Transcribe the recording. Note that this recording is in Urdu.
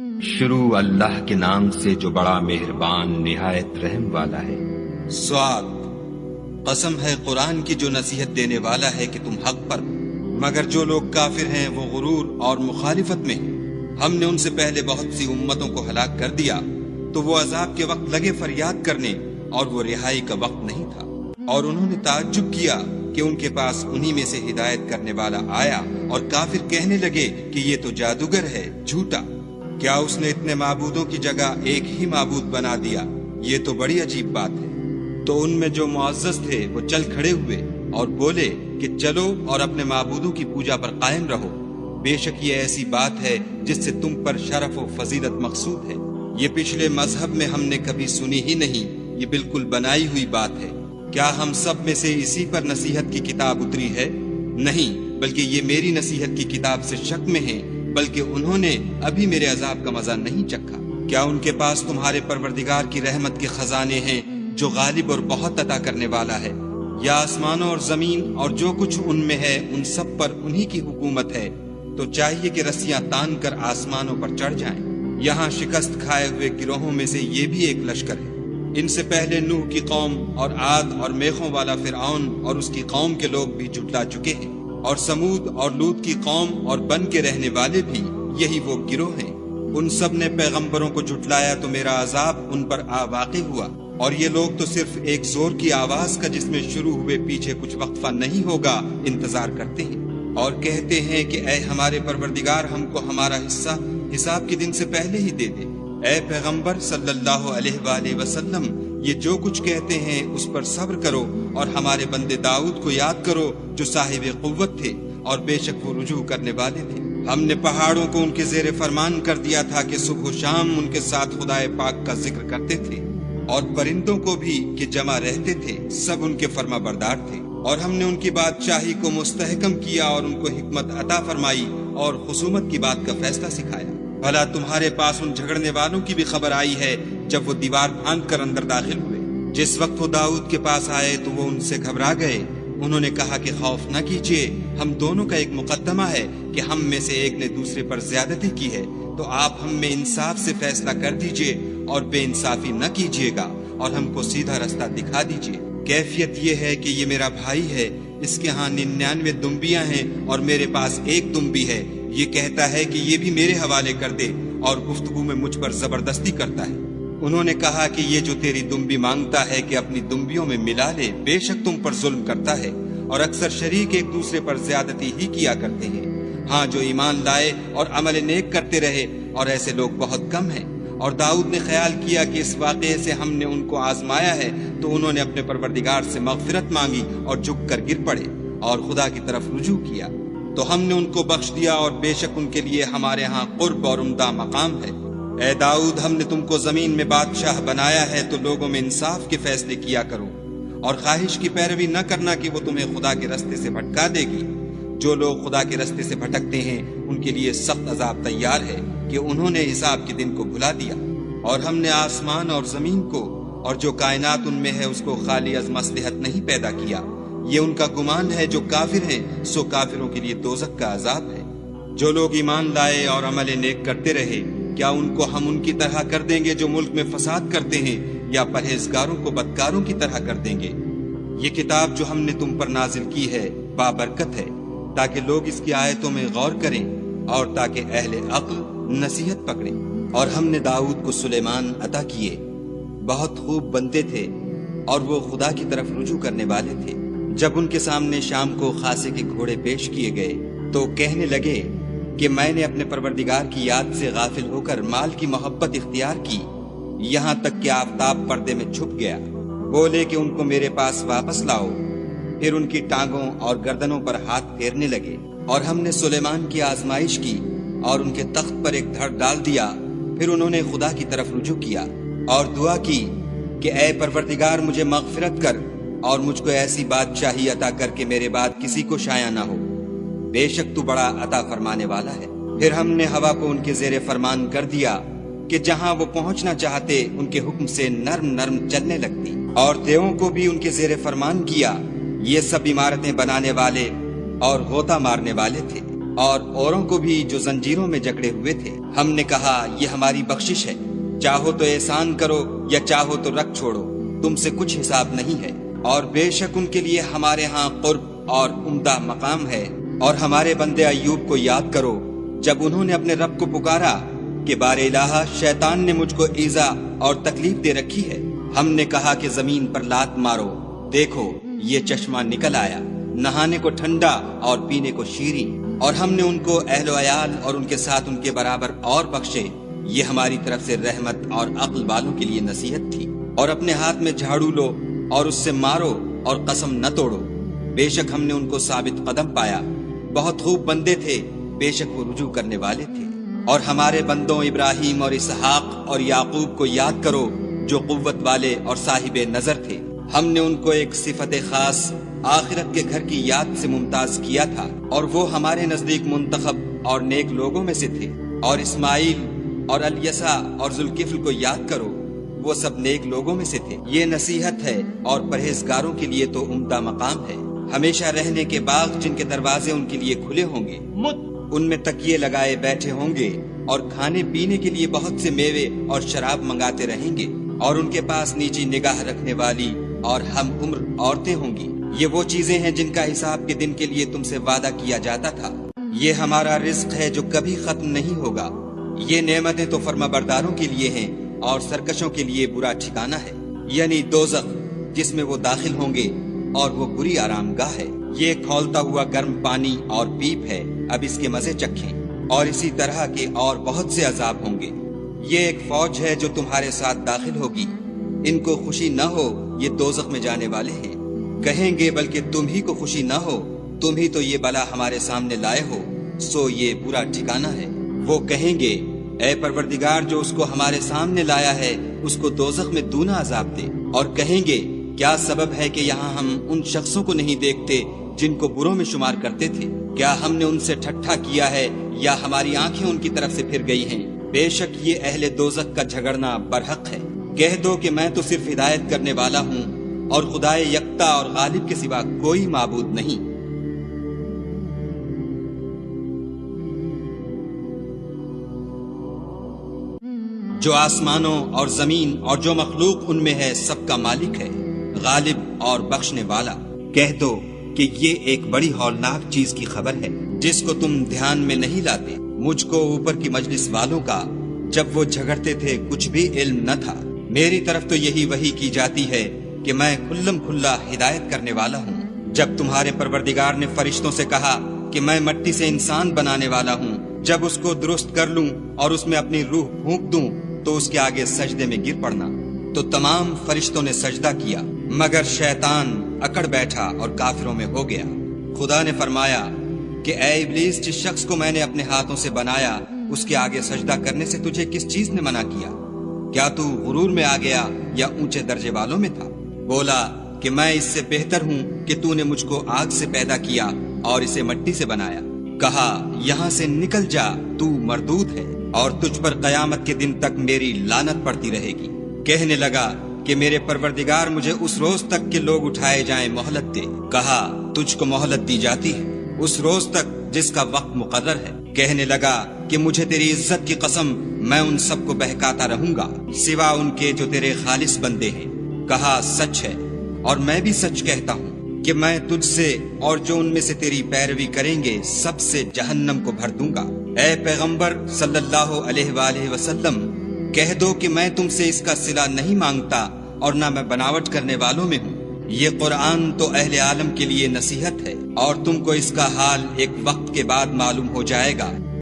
شروع اللہ کے نام سے جو بڑا مہربان نہایت رحم والا ہے۔ سواد، قسم ہے قرآن کی جو نصیحت دینے والا ہے کہ تم حق پر، مگر جو لوگ کافر ہیں وہ غرور اور مخالفت میں ہیں۔ ہم نے ان سے پہلے بہت سی امتوں کو ہلاک کر دیا تو وہ عذاب کے وقت لگے فریاد کرنے اور وہ رہائی کا وقت نہیں تھا، اور انہوں نے تعجب کیا کہ ان کے پاس انہی میں سے ہدایت کرنے والا آیا، اور کافر کہنے لگے کہ یہ تو جادوگر ہے، جھوٹا۔ کیا اس نے اتنے معبودوں کی جگہ ایک ہی معبود بنا دیا؟ یہ تو بڑی عجیب بات ہے۔ تو ان میں جو معزز تھے وہ چل کھڑے ہوئے اور بولے کہ چلو اور اپنے معبودوں کی پوجا پر قائم رہو، بے شک یہ ایسی بات ہے جس سے تم پر شرف و فضیلت مقصود ہے۔ یہ پچھلے مذہب میں ہم نے کبھی سنی ہی نہیں، یہ بالکل بنائی ہوئی بات ہے۔ کیا ہم سب میں سے اسی پر نصیحت کی کتاب اتری ہے؟ نہیں، بلکہ یہ میری نصیحت کی کتاب سے شک میں ہیں، بلکہ انہوں نے ابھی میرے عذاب کا مزہ نہیں چکھا۔ کیا ان کے پاس تمہارے پروردگار کی رحمت کے خزانے ہیں جو غالب اور بہت عطا کرنے والا ہے؟ یا آسمانوں اور زمین اور جو کچھ ان میں ہے ان سب پر انہی کی حکومت ہے؟ تو چاہیے کہ رسیاں تان کر آسمانوں پر چڑھ جائیں۔ یہاں شکست کھائے ہوئے گروہوں میں سے یہ بھی ایک لشکر ہے۔ ان سے پہلے نوح کی قوم اور عاد اور میخوں والا فرعون اور اس کی قوم کے لوگ بھی جھٹلا چکے ہیں، اور سمود اور لوط کی قوم اور بن کے رہنے والے بھی یہی وہ گروہ ہیں۔ ان سب نے پیغمبروں کو جھٹلایا تو میرا عذاب ان پر آ واقع ہوا، اور یہ لوگ تو صرف ایک زور کی آواز کا جس میں شروع ہوئے پیچھے کچھ وقفہ نہیں ہوگا انتظار کرتے ہیں، اور کہتے ہیں کہ اے ہمارے پروردگار ہم کو ہمارا حصہ حساب کے دن سے پہلے ہی دے دے۔ اے پیغمبر صلی اللہ علیہ وآلہ وسلم، یہ جو کچھ کہتے ہیں اس پر صبر کرو، اور ہمارے بندے داؤد کو یاد کرو جو صاحب قوت تھے اور بے شک وہ رجوع کرنے والے تھے۔ ہم نے پہاڑوں کو ان کے زیر فرمان کر دیا تھا کہ صبح و شام ان کے ساتھ خدائے پاک کا ذکر کرتے تھے، اور پرندوں کو بھی کہ جمع رہتے تھے، سب ان کے فرما بردار تھے۔ اور ہم نے ان کی بادشاہی کو مستحکم کیا اور ان کو حکمت عطا فرمائی اور خصومت کی بات کا فیصلہ سکھایا۔ بھلا تمہارے پاس ان جھگڑنے والوں کی بھی خبر آئی ہے جب وہ دیوار پھاند کر اندر داخل ہوئے؟ جس وقت وہ داؤد کے پاس آئے تو وہ ان سے گھبرا گئے۔ انہوں نے کہا کہ خوف نہ کیجیے، ہم دونوں کا ایک مقدمہ ہے کہ ہم میں سے ایک نے دوسرے پر زیادتی کی ہے، تو آپ ہم میں انصاف سے فیصلہ کر دیجیے اور بے انصافی نہ کیجیے گا، اور ہم کو سیدھا رستہ دکھا دیجیے۔ کیفیت یہ ہے کہ یہ میرا بھائی ہے، اس کے ہاں 99 دمبیاں ہیں اور میرے پاس ایک دمبی ہے۔ یہ کہتا ہے کہ یہ بھی میرے حوالے کر دے، اور گفتگو میں مجھ پر زبردستی کرتا ہے۔ انہوں نے کہا کہ یہ جو تیری دمبی مانگتا ہے کہ اپنی دمبیوں میں ملا لے، بے شک تم پر ظلم کرتا ہے، اور اکثر شریک ایک دوسرے پر زیادتی ہی کیا کرتے ہیں۔ ہاں، جو ایمان لائے اور عمل نیک کرتے رہے، اور ایسے لوگ بہت کم ہیں۔ اور داؤد نے خیال کیا کہ اس واقعے سے ہم نے ان کو آزمایا ہے، تو انہوں نے اپنے پروردگار سے مغفرت مانگی اور جھک کر گر پڑے اور خدا کی طرف رجوع کیا، تو ہم نے ان کو بخش دیا، اور بے شک ان کے لیے ہمارے ہاں قرب اور عمدہ مقام ہے۔ اے داؤد، ہم نے تم کو زمین میں بادشاہ بنایا ہے، تو لوگوں میں انصاف کے فیصلے کیا کرو، اور خواہش کی پیروی نہ کرنا کہ وہ تمہیں خدا کے رستے سے بھٹکا دے گی۔ جو لوگ خدا کے رستے سے بھٹکتے ہیں ان کے لیے سخت عذاب تیار ہے کہ انہوں نے حساب کے دن کو بھلا دیا۔ اور ہم نے آسمان اور زمین کو اور جو کائنات ان میں ہے اس کو خالی از مصلحت نہیں پیدا کیا۔ یہ ان کا گمان ہے جو کافر ہیں، سو کافروں کے لیے دوزخ کا عذاب ہے۔ جو لوگ ایمان لائے اور عمل نیک کرتے رہے، کیا ان کو ہم ان کی طرح کر دیں گے جو ملک میں فساد کرتے ہیں، یا پرہیزگاروں کو بدکاروں کی طرح کر دیں گے؟ یہ کتاب جو ہم نے تم پر نازل کی ہے بابرکت ہے، تاکہ لوگ اس کی آیتوں میں غور کریں اور تاکہ اہل عقل نصیحت پکڑیں۔ اور ہم نے داؤد کو سلیمان عطا کیے، بہت خوب بندے تھے، اور وہ خدا کی طرف رجوع کرنے والے تھے۔ جب ان کے سامنے شام کو خاصے کے گھوڑے پیش کیے گئے تو کہنے لگے کہ میں نے اپنے پروردگار کی یاد سے غافل ہو کر مال کی محبت اختیار کی، یہاں تک کہ آفتاب پردے میں چھپ گیا۔ بولے کہ ان کو میرے پاس واپس لاؤ۔ پھر ان کی ٹانگوں اور گردنوں پر ہاتھ پھیرنے لگے، اور ہم نے سلیمان کی آزمائش کی اور ان کے تخت پر ایک دھڑ ڈال دیا۔ پھر انہوں نے خدا کی طرف رجوع کیا اور دعا کی کہ اے پروردگار مجھے مغفرت کر، اور مجھ کو ایسی بادشاہی عطا کر کہ میرے بعد کسی کو شایع نہ ہو، بے شک تو بڑا عطا فرمانے والا ہے۔ پھر ہم نے ہوا کو ان کے زیر فرمان کر دیا کہ جہاں وہ پہنچنا چاہتے ان کے حکم سے نرم نرم چلنے لگتی، اور دیووں کو بھی ان کے زیر فرمان کیا۔ یہ سب عمارتیں بنانے والے اور غوطہ مارنے والے تھے، اور اوروں کو بھی جو زنجیروں میں جکڑے ہوئے تھے۔ ہم نے کہا یہ ہماری بخشش ہے، چاہو تو احسان کرو یا چاہو تو رکھ چھوڑو، تم سے کچھ حساب نہیں ہے۔ اور بے شک ان کے لیے ہمارے ہاں قرب اور عمدہ مقام ہے۔ اور ہمارے بندے ایوب کو یاد کرو جب انہوں نے اپنے رب کو پکارا کہ بار الہ شیطان نے مجھ کو ایذا اور تکلیف دے رکھی ہے، ہم نے کہا کہ زمین پر لات مارو، دیکھو یہ چشمہ نکل آیا، نہانے کو ٹھنڈا اور پینے کو شیریں۔ اور ہم نے ان کو اہل و عیال اور ان کے ساتھ ان کے برابر اور بخشے، یہ ہماری طرف سے رحمت اور عقل والوں کے لیے نصیحت تھی۔ اور اپنے ہاتھ میں جھاڑو لو اور اس سے مارو اور قسم نہ توڑو، بے شک ہم نے ان کو ثابت قدم پایا، بہت خوب بندے تھے، بے شک وہ رجوع کرنے والے تھے۔ اور ہمارے بندوں ابراہیم اور اسحاق اور یعقوب کو یاد کرو جو قوت والے اور صاحب نظر تھے، ہم نے ان کو ایک صفت خاص آخرت کے گھر کی یاد سے ممتاز کیا تھا، اور وہ ہمارے نزدیک منتخب اور نیک لوگوں میں سے تھے۔ اور اسماعیل اور الیسع اور ذوالکفل کو یاد کرو، وہ سب نیک لوگوں میں سے تھے۔ یہ نصیحت ہے اور پرہیزگاروں کے لیے تو عمدہ مقام ہے۔ ہمیشہ رہنے کے باغ جن کے دروازے ان کے لیے کھلے ہوں گے، ان میں تکیے لگائے بیٹھے ہوں گے، اور کھانے پینے کے لیے بہت سے میوے اور شراب منگاتے رہیں گے، اور ان کے پاس نیچی نگاہ رکھنے والی اور ہم عمر عورتیں ہوں گی۔ یہ وہ چیزیں ہیں جن کا حساب کے دن کے لیے تم سے وعدہ کیا جاتا تھا۔ یہ ہمارا رزق ہے جو کبھی ختم نہیں ہوگا۔ یہ نعمتیں تو فرما برداروں کے لیے ہیں اور سرکشوں کے لیے برا ٹھکانہ ہے، یعنی دوزخ جس میں وہ داخل ہوں گے، اور وہ بری آرام گاہ ہے۔ یہ کھولتا ہوا گرم پانی اور پیپ ہے، اب اس کے مزے چکھیں۔ اور اسی طرح کے اور بہت سے عذاب ہوں گے۔ یہ ایک فوج ہے جو تمہارے ساتھ داخل ہوگی، ان کو خوشی نہ ہو، یہ دوزخ میں جانے والے ہیں۔ کہیں گے بلکہ تم ہی کو خوشی نہ ہو، تم ہی تو یہ بلا ہمارے سامنے لائے ہو، سو یہ برا ٹھکانہ ہے۔ وہ کہیں گے اے پروردگار جو اس کو ہمارے سامنے لایا ہے اس کو دوزخ میں دونا عذاب دے۔ اور کہیں گے کیا سبب ہے کہ یہاں ہم ان شخصوں کو نہیں دیکھتے جن کو بروں میں شمار کرتے تھے؟ کیا ہم نے ان سے ٹھٹھا کیا ہے یا ہماری آنکھیں ان کی طرف سے پھر گئی ہیں؟ بے شک یہ اہل دوزخ کا جھگڑنا برحق ہے۔ کہہ دو کہ میں تو صرف ہدایت کرنے والا ہوں اور خدائے یکتا اور غالب کے سوا کوئی معبود نہیں۔ جو آسمانوں اور زمین اور جو مخلوق ان میں ہے سب کا مالک ہے، غالب اور بخشنے والا۔ کہہ دو کہ یہ ایک بڑی ہولناک چیز کی خبر ہے جس کو تم دھیان میں نہیں لاتے۔ مجھ کو اوپر کی مجلس والوں کا جب وہ جھگڑتے تھے کچھ بھی علم نہ تھا۔ میری طرف تو یہی وحی کی جاتی ہے کہ میں کھلم کھلا ہدایت کرنے والا ہوں۔ جب تمہارے پروردگار نے فرشتوں سے کہا کہ میں مٹی سے انسان بنانے والا ہوں، جب اس کو درست کر لوں اور اس میں اپنی روح پھونک دوں تو اس کے آگے سجدے میں گر پڑنا، تو تمام فرشتوں نے سجدہ کیا مگر شیطان اکڑ بیٹھا اور کافروں میں ہو گیا۔ خدا نے فرمایا کہ اے ابلیس، جس شخص کو میں نے اپنے ہاتھوں سے بنایا اس کے آگے سجدہ کرنے سے تجھے کس چیز نے منع کیا؟ کیا تو غرور میں آ گیا یا اونچے درجے والوں میں تھا؟ بولا کہ میں اس سے بہتر ہوں کہ تو نے مجھ کو آگ سے پیدا کیا اور اسے مٹی سے بنایا۔ کہا یہاں سے نکل جا، تو مردود ہے اور تجھ پر قیامت کے دن تک میری لعنت پڑتی رہے گی۔ کہنے لگا کہ میرے پروردگار مجھے اس روز تک کہ لوگ اٹھائے جائیں مہلت دے۔ کہا تجھ کو مہلت دی جاتی ہے اس روز تک جس کا وقت مقرر ہے۔ کہنے لگا کہ مجھے تیری عزت کی قسم میں ان سب کو بہکاتا رہوں گا سوا ان کے جو تیرے خالص بندے ہیں۔ کہا سچ ہے اور میں بھی سچ کہتا ہوں کہ میں تجھ سے اور جو ان میں سے تیری پیروی کریں گے سب سے جہنم کو بھر دوں گا۔ اے پیغمبر صلی اللہ علیہ وآلہ وسلم، کہہ دو کہ میں تم سے اس کا صلہ نہیں مانگتا اور نہ میں بناوٹ کرنے والوں میں ہوں۔ یہ قرآن تو اہل عالم کے لیے نصیحت ہے اور تم کو اس کا حال ایک وقت کے بعد معلوم ہو جائے گا۔